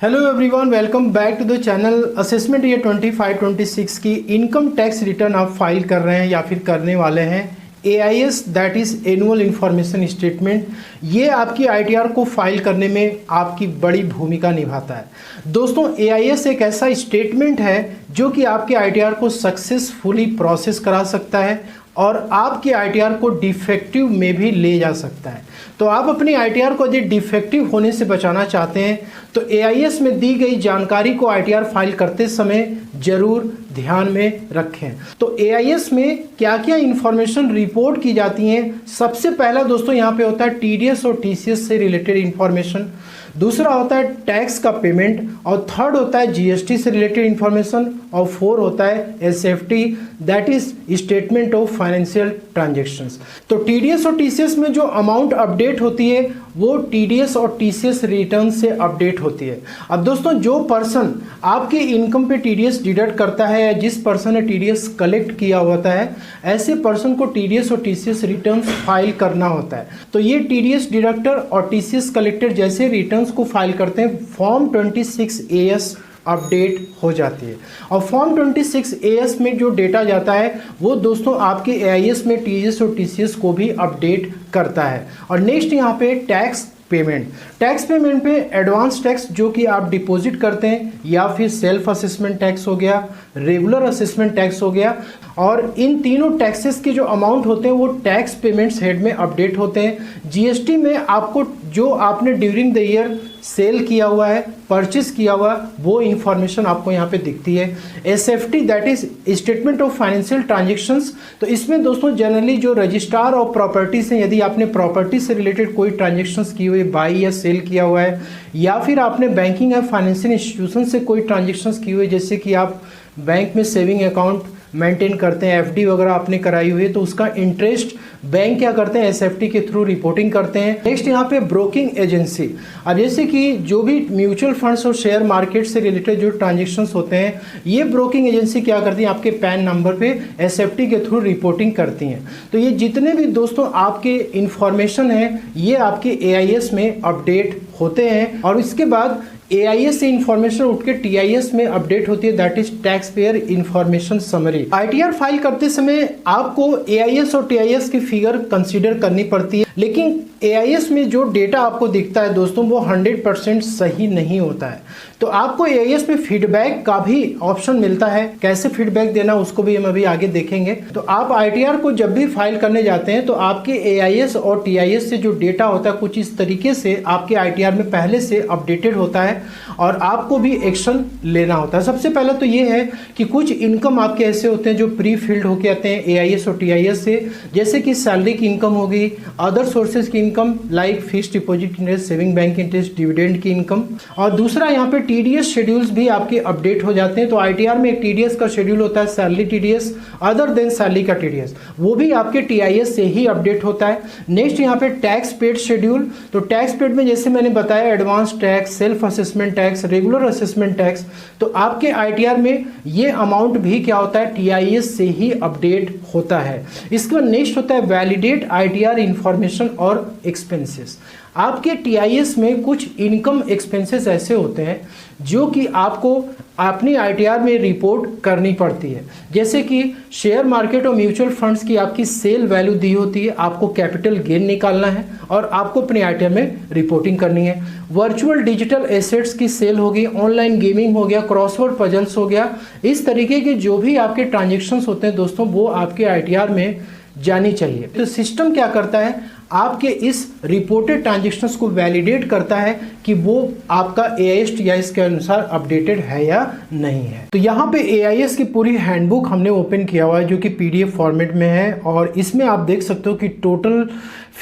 Hello everyone, welcome back to the channel. Assessment year 25-26 की income tax return आप file कर रहे हैं या फिर करने वाले हैं। AIS that is annual information statement, ये आपकी ITR को फाइल करने में आपकी बड़ी भूमिका निभाता है। दोस्तों, AIS एक ऐसा स्टेटमेंट है जो कि आपके ITR को सक्सेसफुली प्रोसेस करा सकता है और आपके ITR को डिफेक्टिव में भी ले जा सकता है। तो आप अपनी ITR को यदि डिफेक्टिव होने से बचाना चाहते हैं तो AIS में दी गई जानकारी को ITR फाइल करते समय जरूर ध्यान में रखें। तो AIS में क्या क्या इंफॉर्मेशन रिपोर्ट की जाती हैं, सबसे पहला दोस्तों यहाँ पे होता है TDS और TCS से रिलेटेड इंफॉर्मेशन, दूसरा होता है टैक्स का पेमेंट, और थर्ड होता है GST से रिलेटेड इंफॉर्मेशन, और फोर होता है SFT that is statement of financial transactions. तो TDS और TCS में जो अमाउंट अपडेट होती है वो TDS और TCS रिटर्न से अपडेट होती है। अब दोस्तों, जो पर्सन आपके इनकम पे TDS डिडक्ट करता है या जिस पर्सन ने TDS कलेक्ट किया होता है, ऐसे पर्सन को TDS और TCS रिटर्न फाइल करना होता है। तो ये TDS डिडक्टर और TCS कलेक्टर जैसे रिटर्न्स को फाइल करते हैं, फॉर्म 26AS अपडेट हो जाती है। और फॉर्म 26AS में जो डेटा जाता है वो दोस्तों आपके AIS में TDS और TCS को भी अपडेट करता है। और नेक्स्ट यहाँ पे टैक्स पेमेंट पे एडवांस टैक्स जो कि आप डिपॉजिट करते हैं, या फिर सेल्फ असेसमेंट टैक्स हो गया, रेगुलर असेसमेंट टैक्स हो गया, और इन तीनों टैक्सेस के जो अमाउंट होते हैं वो टैक्स पेमेंट्स हेड में अपडेट होते हैं। GST में आपको जो आपने ड्यूरिंग द ईयर सेल किया हुआ है, परचेस किया हुआ, वो इंफॉर्मेशन आपको यहाँ पे दिखती है। SFT that is statement of financial transactions, तो इसमें दोस्तों जनरली जो रजिस्ट्रार ऑफ प्रॉपर्टीज हैं, यदि आपने प्रॉपर्टी से रिलेटेड कोई ट्रांजेक्शंस की हुई, बाई या सेल किया हुआ है, या फिर आपने बैंकिंग या फाइनेंशियल इंस्टीट्यूशन से कोई ट्रांजेक्शंस की हुई, जैसे कि आप बैंक में सेविंग अकाउंट मेंटेन करते हैं, FD वगैरह आपने कराई हुई है, तो उसका इंटरेस्ट बैंक क्या करते हैं, SFT के थ्रू रिपोर्टिंग करते हैं। नेक्स्ट यहाँ पे ब्रोकिंग एजेंसी, अब जैसे कि जो भी म्यूचुअल फंड्स और शेयर मार्केट से रिलेटेड जो ट्रांजेक्शंस होते हैं, ये ब्रोकिंग एजेंसी क्या करती है, आपके पैन नंबर पे SFT के थ्रू रिपोर्टिंग करती हैं। तो ये जितने भी दोस्तों आपके इंफॉर्मेशन हैं ये आपके AIS में अपडेट होते हैं, और इसके बाद AIS से इंफॉर्मेशन उठ के TIS में अपडेट होती है, that is tax payer information summary. ITR file करते समय आपको AIS और TIS की फिगर कंसीडर करनी पड़ती है, लेकिन AIS में जो डेटा आपको दिखता है दोस्तों वो 100% सही नहीं होता है। तो आपको AIS में फीडबैक का भी ऑप्शन मिलता है, कैसे फीडबैक देना उसको भी हम अभी आगे देखेंगे। तो आप ITR को जब भी फाइल करने जाते हैं तो आपके AIS और TIS से जो डेटा होता है कुछ इस तरीके से आपके ITR में पहले से अपडेटेड होता है और आपको भी एक्शन लेना होता है। सबसे पहले तो ये है कि कुछ इनकम आपके ऐसे होते हैं जो प्री फिल्ड होके आते हैं AIS और TIS से, जैसे कि सैलरी की इनकम होगी, अदर सोर्सेज की income like fixed deposit interest, saving bank interest, dividend की इनकम, और दूसरा यहाँ पे TDS शेड्यूल्स भी आपके अपडेट हो जाते हैं। तो ITR में एक TDS का शेड्यूल होता है, salary TDS other than salary का TDS, वो भी आपके TIS से ही अपडेट होता है। नेक्स्ट यहाँ पे टैक्स पेड शेड्यूल, तो टैक्स पेड में जैसे मैंने बताया advance tax, self assessment tax, regular assessment tax, तो आपके ITR में ये अमाउंट भी क्या होता है, TIS से ही अपडेट होता है। इसके बाद नेक्स्ट होता है वैलिडेट ITR इंफॉर्मेशन और एक्सपेंसेस। आपके TIS में कुछ इनकम एक्सपेंसेस ऐसे होते हैं जो कि आपको अपनी ITR में रिपोर्ट करनी पड़ती है, जैसे कि शेयर मार्केट और म्यूचुअल फंड्स की आपकी सेल वैल्यू दी होती है, आपको कैपिटल गेन निकालना है और आपको अपनी ITR में रिपोर्टिंग करनी है। वर्चुअल डिजिटल एसेट्स की सेल होगी, ऑनलाइन गेमिंग हो गया, क्रॉसवर्ड पजल्स हो गया, इस तरीके के जो भी आपके ट्रांजेक्शन्स होते हैं दोस्तों वो आपके ITR में जानी चाहिए। तो सिस्टम क्या करता है, आपके इस रिपोर्टेड ट्रांजेक्शंस को वैलिडेट करता है कि वो आपका AIS TIS के अनुसार अपडेटेड है या नहीं है। तो यहाँ पे AIS की पूरी हैंडबुक हमने ओपन किया हुआ है जो कि PDF फॉर्मेट में है, और इसमें आप देख सकते हो कि टोटल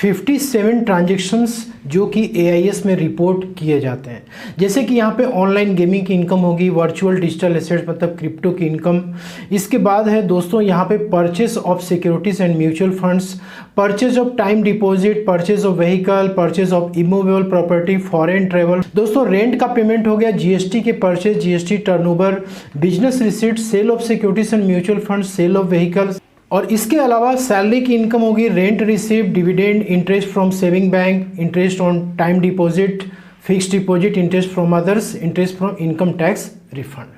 57 ट्रांजेक्शंस जो कि AIS में रिपोर्ट किए जाते हैं। जैसे कि यहाँ पे ऑनलाइन गेमिंग की इनकम होगी, वर्चुअल डिजिटल एसेट्स मतलब क्रिप्टो की इनकम, इसके बाद है दोस्तों यहाँ पे purchase of securities and mutual funds, purchase of time deposit, purchase of vehicle, purchase of immovable property, foreign travel, दोस्तों रेंट का पेमेंट हो गया, GST के purchase, GST turnover, business receipt, sale of securities and mutual fund, sale of vehicles, और इसके अलावा salary की income होगी, rent receive, dividend, interest from saving bank, interest on time deposit, fixed deposit, interest from others, interest from income tax refund.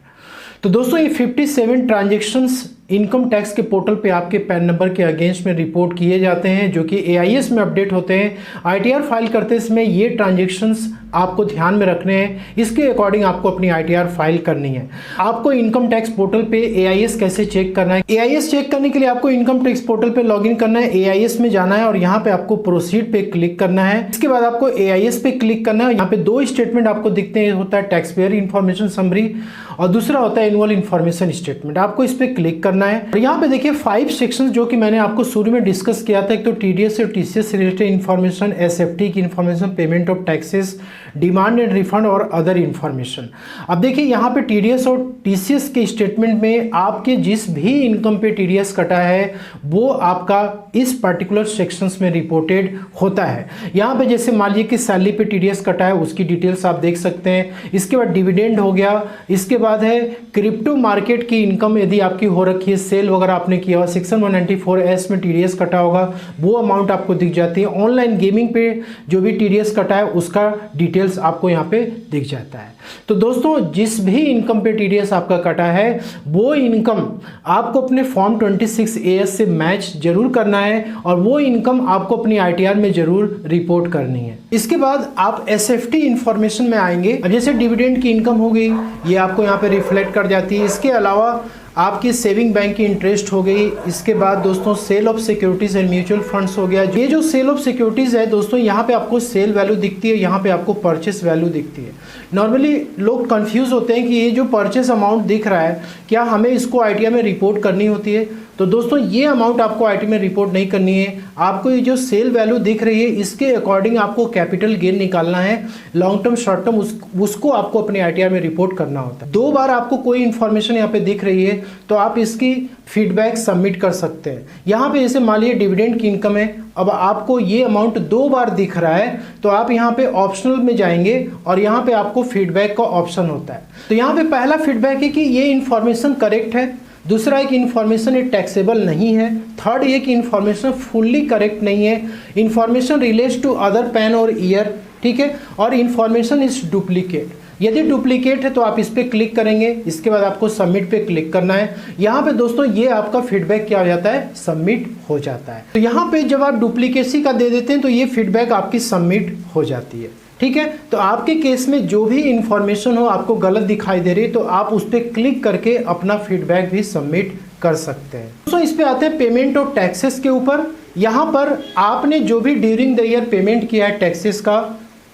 तो दोस्तों ये 57 transactions income tax के portal पे आपके पैन नंबर के अगेंस्ट में रिपोर्ट किए जाते हैं, जो कि एआईएस में अपडेट होते हैं। आईटीआर फाइल करते समय ये ट्रांजेक्शन्स आपको ध्यान में रखने हैं, इसके अकॉर्डिंग आपको अपनी आईटीआर फाइल करनी है। आपको इनकम टैक्स पोर्टल पे एआईएस कैसे चेक करना है, एआईएस चेक करने के लिए आपको इनकम टैक्स पोर्टल पे लॉगिन करना है, एआईएस में जाना है और यहाँ पे आपको प्रोसीड पे क्लिक करना है। इसके बाद आपको एआईएस पे क्लिक करना है। यहाँ पे दो स्टेटमेंट आपको दिखते हैं, होता है टैक्स पेयर इन्फॉर्मेशन समरी और दूसरा होता है एनुअल इन्फॉर्मेशन स्टेटमेंट। आपको इस पे क्लिक करना है और यहाँ पे देखिए 5 सेक्शंस जो कि मैंने आपको शुरू में डिस्कस किया था। एक तो टीडीएस और टीसीएस रिलेटेड इन्फॉर्मेशन, एसएफटी की information, payment of taxes, demand and refund और अदर इन्फॉर्मेशन। अब देखिए यहाँ पे टीडीएस और टीसीएस के स्टेटमेंट में आपके जिस भी इनकम पे टीडीएस कटा है वो आपका इस पर्टिकुलर सेक्शंस में रिपोर्टेड होता है। यहाँ पे जैसे मान लीजिए कि सैलरी पे टीडीएस कटा है, उसकी डिटेल्स आप देख सकते हैं। इसके बाद डिविडेंड हो गया, इसके बाद है क्रिप्टो मार्केट की इनकम यदि आपकी हो रखी है, सेल वगैरह आपने किया हुआ, सेक्शन 194S में टीडीएस कटा होगा, वो अमाउंट आपको दिख जाती है। ऑनलाइन गेमिंग पे जो भी टीडीएस कटा है उसका डिटेल्स आपको यहाँ पे दिख जाता है। तो दोस्तों जिस भी इनकम पे टीडीएस आपका कटा है वो इनकम आपको अपने फॉर्म 26AS से मैच जरूर करना है और वो इनकम आपको अपनी आईटीआर में जरूर रिपोर्ट करनी है। इसके बाद आप एसएफटी इंफॉर्मेशन में आएंगे। अब जैसे डिविडेंड की इनकम हो गई, ये आपको यहाँ पे रिफ्लेक्ट कर जाती है। इसके अलावा आपकी सेविंग बैंक की इंटरेस्ट हो गई। इसके बाद दोस्तों sale of securities and mutual funds हो गया। ये जो सेल ऑफ सिक्योरिटीज है दोस्तों, यहाँ पे आपको सेल वैल्यू दिखती है, यहाँ पे आपको परचेस वैल्यू दिखती है। नॉर्मली लोग कंफ्यूज होते हैं कि ये जो परचेस अमाउंट दिख रहा है क्या हमें इसको आईटीआर में रिपोर्ट करनी होती है। तो दोस्तों ये अमाउंट आपको आईटीआर में रिपोर्ट नहीं करनी है। आपको ये जो सेल वैल्यू दिख रही है इसके अकॉर्डिंग आपको कैपिटल गेन निकालना है, लॉन्ग टर्म शॉर्ट टर्म उसको आपको अपने आईटीआर में रिपोर्ट करना होता है। 2 बार आपको कोई इन्फॉर्मेशन यहाँ पे दिख रही है तो आप इसकी फीडबैक सबमिट कर सकते हैं। यहाँ पे जैसे मान लीजिए डिविडेंड की इनकम है, अब आपको ये अमाउंट 2 बार दिख रहा है तो आप यहाँ पे ऑप्शनल में जाएंगे और यहाँ पे आपको फीडबैक का ऑप्शन होता है। तो यहाँ पे पहला फीडबैक है कि ये इन्फॉर्मेशन करेक्ट है, दूसरा है कि इन्फॉर्मेशन ये टैक्सेबल नहीं है, थर्ड ये कि इन्फॉर्मेशन फुल्ली करेक्ट नहीं है, information relates to other PAN और ईयर, ठीक है, और इन्फॉर्मेशन इज डुप्लीकेट। यदि डुप्लीकेट है तो आप इस पर क्लिक करेंगे, इसके बाद आपको सबमिट पे क्लिक करना है। यहाँ पे दोस्तों ये आपका फीडबैक क्या हो जाता है, सबमिट हो जाता है। तो यहाँ पे जब आप डुप्लीकेसी का दे देते हैं तो ये फीडबैक आपकी सबमिट हो जाती है, ठीक है। तो आपके केस में जो भी इंफॉर्मेशन हो आपको गलत दिखाई दे रही है तो आप उस पर क्लिक करके अपना फीडबैक भी सबमिट कर सकते हैं। दोस्तों इस पे आते हैं पेमेंट ऑफ टैक्सेस के ऊपर। यहाँ पर आपने जो भी ड्यूरिंग द ईयर पेमेंट किया है टैक्सेस का,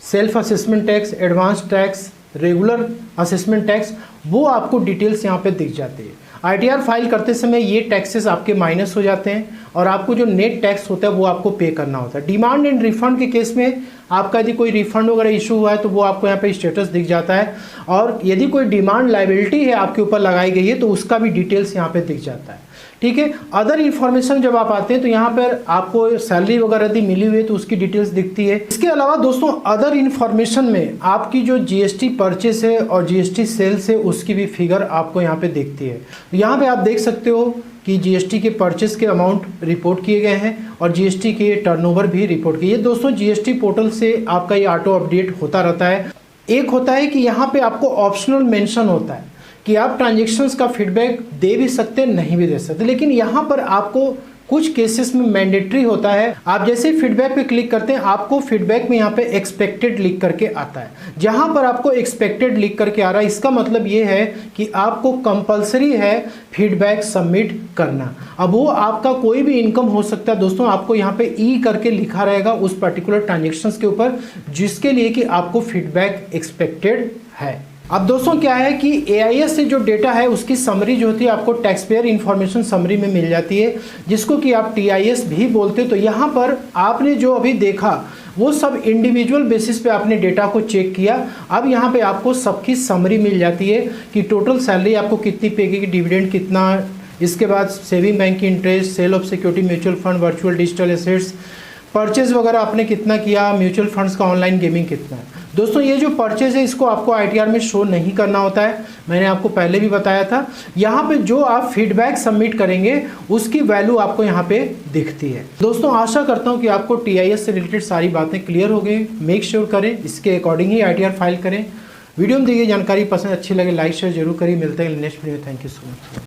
self assessment tax, advance tax, regular assessment tax, वो आपको डिटेल्स यहाँ पे दिख जाती है। आईटीआर फाइल करते समय ये टैक्सेस आपके माइनस हो जाते हैं और आपको जो नेट टैक्स होता है वो आपको पे करना होता है। डिमांड एंड रिफंड के केस में आपका यदि कोई रिफंड वगैरह इशू हुआ है तो वो आपको यहाँ पे स्टेटस दिख जाता है और यदि कोई डिमांड लायबिलिटी है आपके ऊपर लगाई गई है तो उसका भी डिटेल्स यहाँ पे दिख जाता है, ठीक है। अदर इन्फॉर्मेशन जब आप आते हैं तो यहाँ पर आपको सैलरी वगैरह यदि मिली हुई है तो उसकी डिटेल्स दिखती है। इसके अलावा दोस्तों अदर इन्फॉर्मेशन में आपकी जो जीएसटी परचेस है और जीएसटी सेल्स है उसकी भी फिगर आपको यहाँ पे दिखती है। यहाँ पे आप देख सकते हो कि जीएसटी के परचेस के अमाउंट रिपोर्ट किए गए हैं और जीएसटी के टर्नओवर भी रिपोर्ट किए। दोस्तों जीएसटी पोर्टल से आपका ये ऑटो अपडेट होता रहता है। एक होता है कि यहाँ पे आपको ऑप्शनल मेंशन होता है कि आप ट्रांजेक्शन्स का फीडबैक दे भी सकते हैं, नहीं भी दे सकते, लेकिन यहाँ पर आपको कुछ केसेस में मैंडेटरी होता है। आप जैसे फीडबैक पे क्लिक करते हैं आपको फीडबैक में यहाँ पे एक्सपेक्टेड लिख करके आता है। जहाँ पर आपको एक्सपेक्टेड लिख करके आ रहा है इसका मतलब ये है कि आपको कंपलसरी है फीडबैक सबमिट करना। अब वो आपका कोई भी इनकम हो सकता है दोस्तों, आपको यहाँ पे ई करके लिखा रहेगा उस पर्टिकुलर ट्रांजेक्शन्स के ऊपर जिसके लिए कि आपको फीडबैक एक्सपेक्टेड है। अब दोस्तों क्या है कि एआईएस से जो डेटा है उसकी समरी जो होती है आपको टैक्स पेयर इन्फॉर्मेशन समरी में मिल जाती है, जिसको कि आप टीआईएस भी बोलते हैं। तो यहाँ पर आपने जो अभी देखा वो सब इंडिविजुअल बेसिस पे आपने डेटा को चेक किया। अब यहाँ पे आपको सबकी समरी मिल जाती है कि टोटल सैलरी आपको कितनी पे की, डिविडेंड कितना, इसके बाद सेविंग बैंक की interest, sale of security, mutual fund, virtual digital assets, purchase वगैरह आपने कितना किया, म्यूचुअल फंड्स का ऑनलाइन गेमिंग कितना है। दोस्तों ये जो परचेज है इसको आपको ITR में शो नहीं करना होता है, मैंने आपको पहले भी बताया था। यहाँ पे जो आप फीडबैक सबमिट करेंगे उसकी वैल्यू आपको यहाँ पे दिखती है। दोस्तों आशा करता हूँ कि आपको TIS से रिलेटेड सारी बातें क्लियर हो गई। मेक श्योर करें इसके अकॉर्डिंग ही ITR फाइल करें। वीडियो में दी गई जानकारी पसंद अच्छी लगे लाइक शेयर जरूर करिए। मिलते हैं नेक्स्ट वीडियो में। Thank you so much.